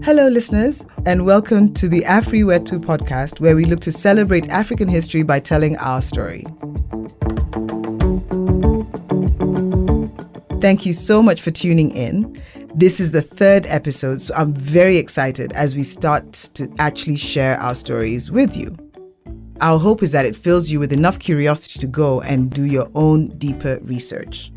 Hello, listeners, and welcome to the AfriWetu podcast, where we look to celebrate African history by telling our story. Thank you so much for tuning in. This is the third episode, so I'm very excited as we start to actually share our stories with you. Our hope is that it fills you with enough curiosity to go and do your own deeper research.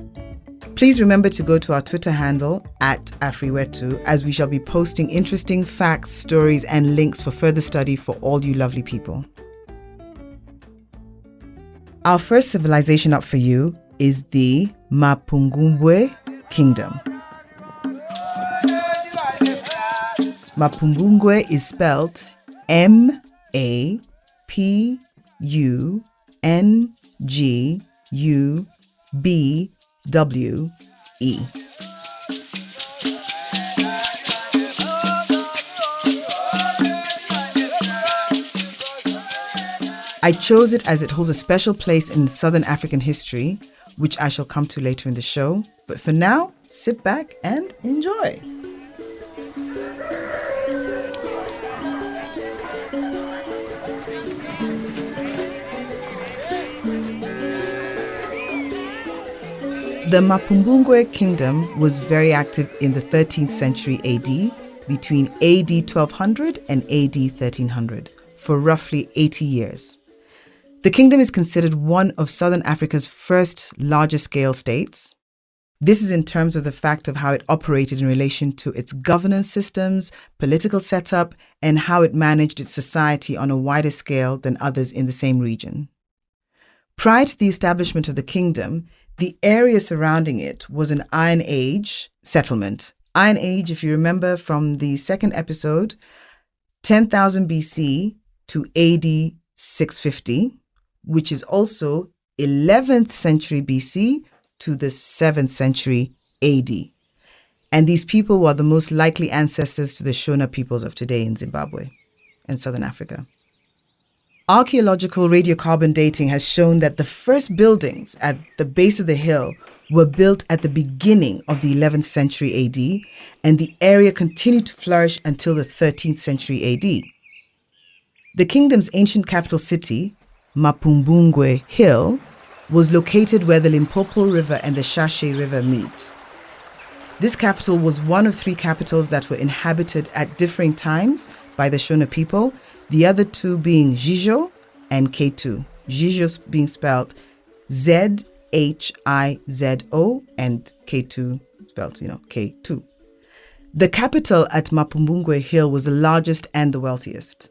Please remember to go to our Twitter handle @AfriWetu, as we shall be posting interesting facts, stories, and links for further study for all you lovely people. Our first civilization up for you is the Mapungubwe Kingdom. Mapungubwe is spelled Mapungubwe. I chose it as it holds a special place in Southern African history, which I shall come to later in the show. But for now, sit back and enjoy. The Mapungubwe Kingdom was very active in the 13th century AD, between AD 1200 and AD 1300, for roughly 80 years. The kingdom is considered one of Southern Africa's first larger-scale states. This is in terms of the fact of how it operated in relation to its governance systems, political setup, and how it managed its society on a wider scale than others in the same region. Prior to the establishment of the kingdom, the area surrounding it was an Iron Age settlement. Iron Age, if you remember from the second episode, 10,000 BC to AD 650, which is also 11th century BC to the 7th century AD. And these people were the most likely ancestors to the Shona peoples of today in Zimbabwe and Southern Africa. Archaeological radiocarbon dating has shown that the first buildings at the base of the hill were built at the beginning of the 11th century AD, and the area continued to flourish until the 13th century AD. The kingdom's ancient capital city, Mapungubwe Hill, was located where the Limpopo River and the Shashe River meet. This capital was one of three capitals that were inhabited at differing times by the Shona people, the other two being Gijo and K2. Gijo being spelled Zhizo and K2 spelled, K2. The capital at Mapungubwe Hill was the largest and the wealthiest.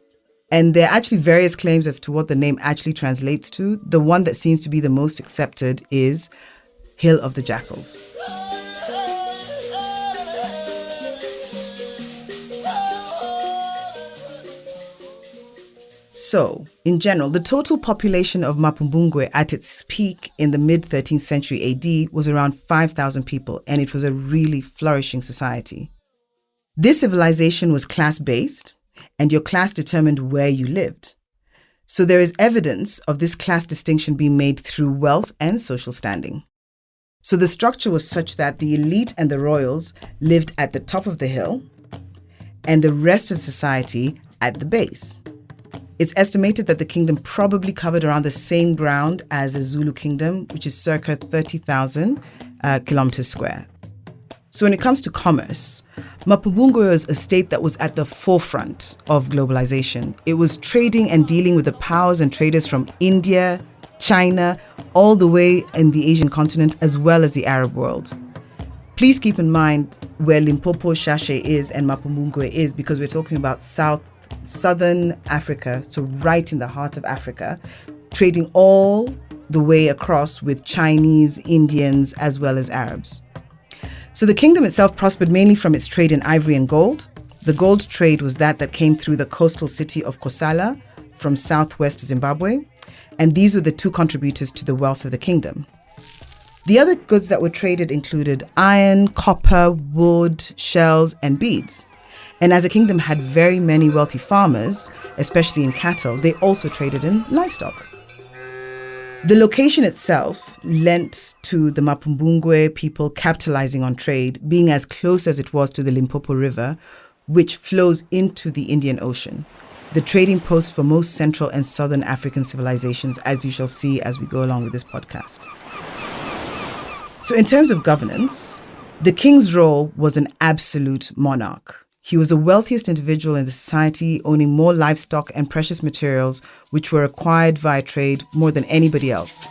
And there are actually various claims as to what the name actually translates to. The one that seems to be the most accepted is Hill of the Jackals. So, in general, the total population of Mapungubwe at its peak in the mid-13th century AD was around 5,000 people, and it was a really flourishing society. This civilization was class-based, and your class determined where you lived. So there is evidence of this class distinction being made through wealth and social standing. So the structure was such that the elite and the royals lived at the top of the hill, and the rest of society at the base. It's estimated that the kingdom probably covered around the same ground as the Zulu kingdom, which is circa 30,000 kilometers square. So when it comes to commerce, Mapungubwe was a state that was at the forefront of globalization. It was trading and dealing with the powers and traders from India, China, all the way in the Asian continent, as well as the Arab world. Please keep in mind where Limpopo, Shashe is and Mapungubwe is, because we're talking about southern Africa, so right in the heart of Africa, trading all the way across with Chinese, Indians, as well as Arabs. So the kingdom itself prospered mainly from its trade in ivory and gold. The gold trade was that came through the coastal city of Kosala from southwest Zimbabwe, and these were the two contributors to the wealth of the kingdom. The other goods that were traded included iron, copper, wood, shells, and beads. And as the kingdom had very many wealthy farmers, especially in cattle, they also traded in livestock. The location itself lent to the Mapungubwe people capitalizing on trade, being as close as it was to the Limpopo River, which flows into the Indian Ocean, the trading post for most Central and Southern African civilizations, as you shall see as we go along with this podcast. So in terms of governance, the king's role was an absolute monarch. He was the wealthiest individual in the society, owning more livestock and precious materials, which were acquired via trade more than anybody else.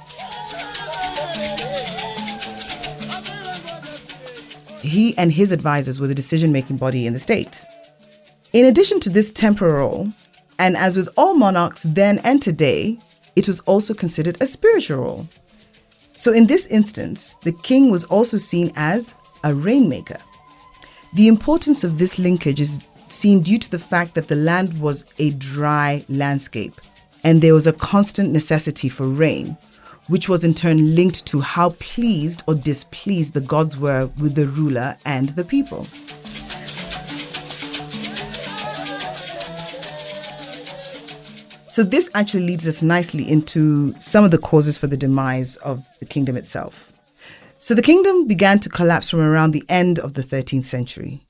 He and his advisors were the decision-making body in the state. In addition to this temporal role, and as with all monarchs then and today, it was also considered a spiritual role. So in this instance, the king was also seen as a rainmaker. The importance of this linkage is seen due to the fact that the land was a dry landscape and there was a constant necessity for rain, which was in turn linked to how pleased or displeased the gods were with the ruler and the people. So this actually leads us nicely into some of the causes for the demise of the kingdom itself. So the kingdom began to collapse from around the end of the 13th century.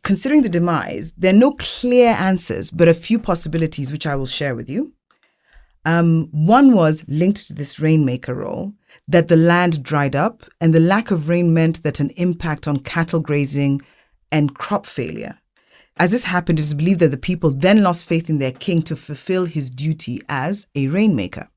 Considering the demise, there are no clear answers, but a few possibilities which I will share with you. One was linked to this rainmaker role, that the land dried up and the lack of rain meant that an impact on cattle grazing and crop failure. As this happened, it is believed that the people then lost faith in their king to fulfill his duty as a rainmaker.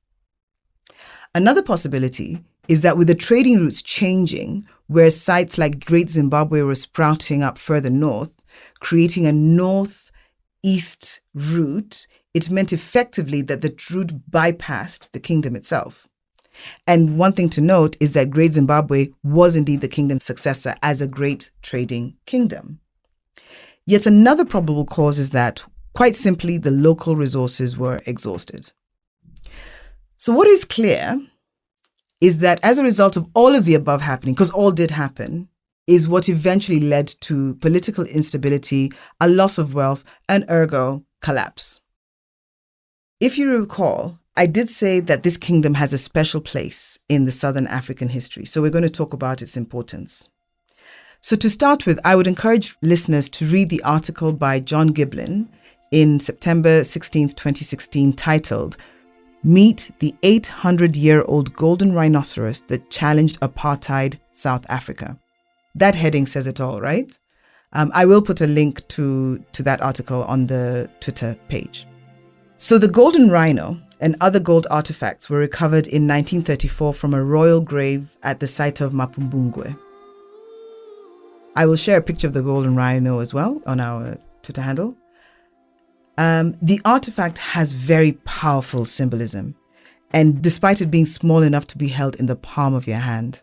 Another possibility is that with the trading routes changing, where sites like Great Zimbabwe were sprouting up further north, creating a north-east route, it meant effectively that the route bypassed the kingdom itself. And one thing to note is that Great Zimbabwe was indeed the kingdom's successor as a great trading kingdom. Yet another probable cause is that, quite simply, the local resources were exhausted. So what is clear is that as a result of all of the above happening, because all did happen, is what eventually led to political instability, a loss of wealth, and ergo, collapse. If you recall, I did say that this kingdom has a special place in the Southern African history, so we're going to talk about its importance. So to start with, I would encourage listeners to read the article by John Giblin in September 16th, 2016, titled Meet the 800-year-old golden rhinoceros that challenged apartheid South Africa. That heading says it all, right? I will put a link to that article on the Twitter page. So the Golden Rhino and other gold artifacts were recovered in 1934 from a royal grave at the site of Mapungubwe. I will share a picture of the Golden Rhino as well on our Twitter handle. The artifact has very powerful symbolism, and despite it being small enough to be held in the palm of your hand,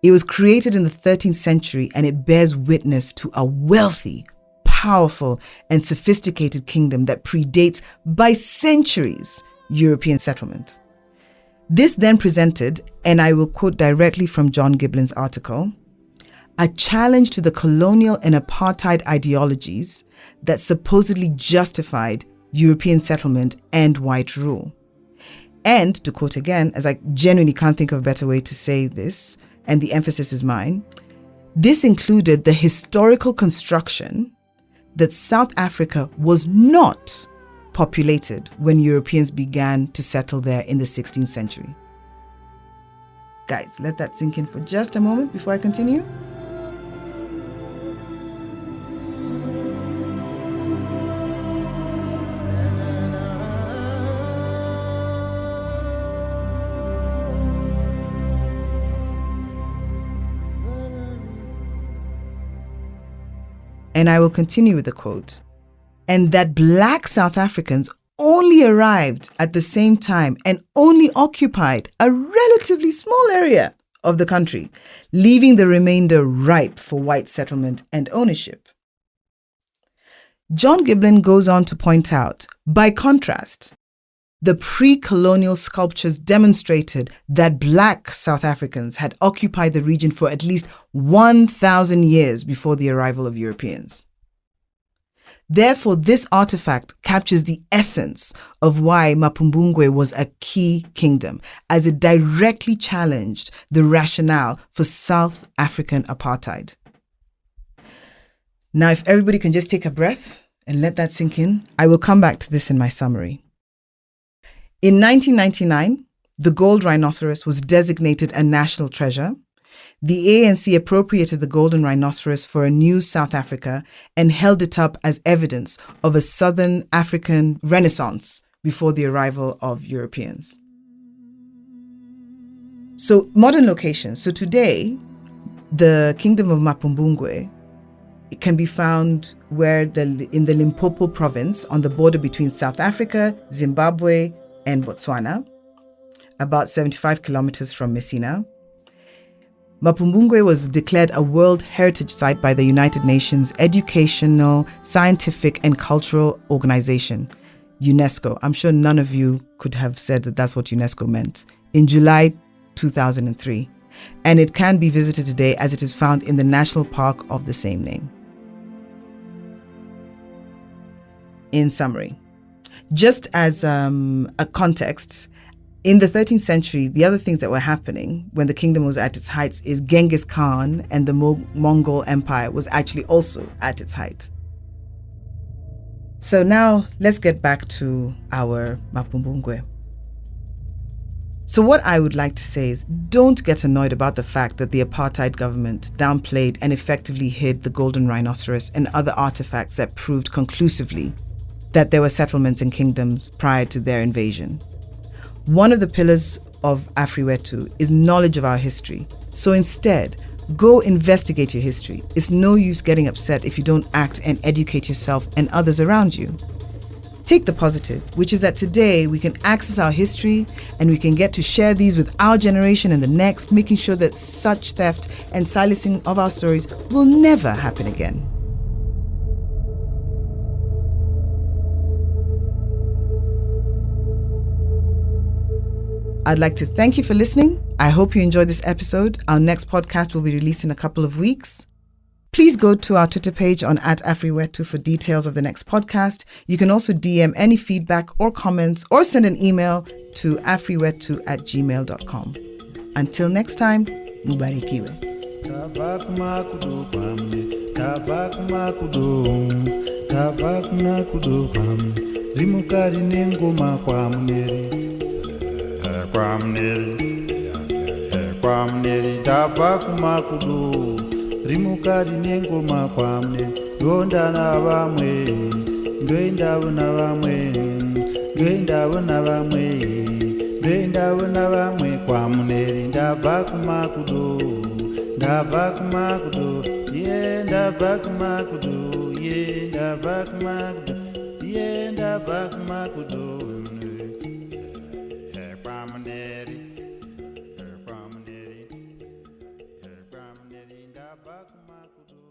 it was created in the 13th century and it bears witness to a wealthy, powerful, and sophisticated kingdom that predates by centuries European settlement. This then presented, and I will quote directly from John Giblin's article, a challenge to the colonial and apartheid ideologies that supposedly justified European settlement and white rule. And, to quote again, as I genuinely can't think of a better way to say this, and the emphasis is mine, this included the historical construction that South Africa was not populated when Europeans began to settle there in the 16th century. Guys, let that sink in for just a moment before I continue. And I will continue with the quote. And that black South Africans only arrived at the same time and only occupied a relatively small area of the country, leaving the remainder ripe for white settlement and ownership. John Giblin goes on to point out, by contrast, the pre-colonial sculptures demonstrated that black South Africans had occupied the region for at least 1,000 years before the arrival of Europeans. Therefore, this artifact captures the essence of why Mapungubwe was a key kingdom, as it directly challenged the rationale for South African apartheid. Now, if everybody can just take a breath and let that sink in, I will come back to this in my summary. In 1999, the gold rhinoceros was designated a national treasure. The ANC appropriated the golden rhinoceros for a new South Africa and held it up as evidence of a Southern African renaissance before the arrival of Europeans. So, modern locations. So today, the Kingdom of Mapungubwe can be found in the Limpopo province on the border between South Africa, Zimbabwe, and Botswana, about 75 kilometers from Messina. Mapungubwe was declared a World Heritage Site by the United Nations Educational, Scientific and Cultural Organization, UNESCO. I'm sure none of you could have said that that's what UNESCO meant. In July 2003. And it can be visited today as it is found in the National Park of the same name. In summary, just as a context, in the 13th century, the other things that were happening when the kingdom was at its heights is Genghis Khan and the Mongol Empire was actually also at its height. So now let's get back to our Mapungubwe. So what I would like to say is, don't get annoyed about the fact that the apartheid government downplayed and effectively hid the golden rhinoceros and other artifacts that proved conclusively that there were settlements and kingdoms prior to their invasion. One of the pillars of AfriWetu is knowledge of our history. So instead, go investigate your history. It's no use getting upset if you don't act and educate yourself and others around you. Take the positive, which is that today we can access our history and we can get to share these with our generation and the next, making sure that such theft and silencing of our stories will never happen again. I'd like to thank you for listening. I hope you enjoyed this episode. Our next podcast will be released in a couple of weeks. Please go to our Twitter page on @AfriWetu for details of the next podcast. You can also DM any feedback or comments or send an email to afriwetu@gmail.com. Until next time, mubarikiwe. Rimukari nengoma kwamne ndonda na vamwe ndoendavo na vamwe ndoendavo na vamwe ndoendavo na vamwe kwamuneri ndabva kumakudo ndabva kumakudo ye ndabva kumakudo ye ndabva kumakudo ye ndabva kumakudo kwamuneri kwamuneri kwamuneri ndabva kumakudo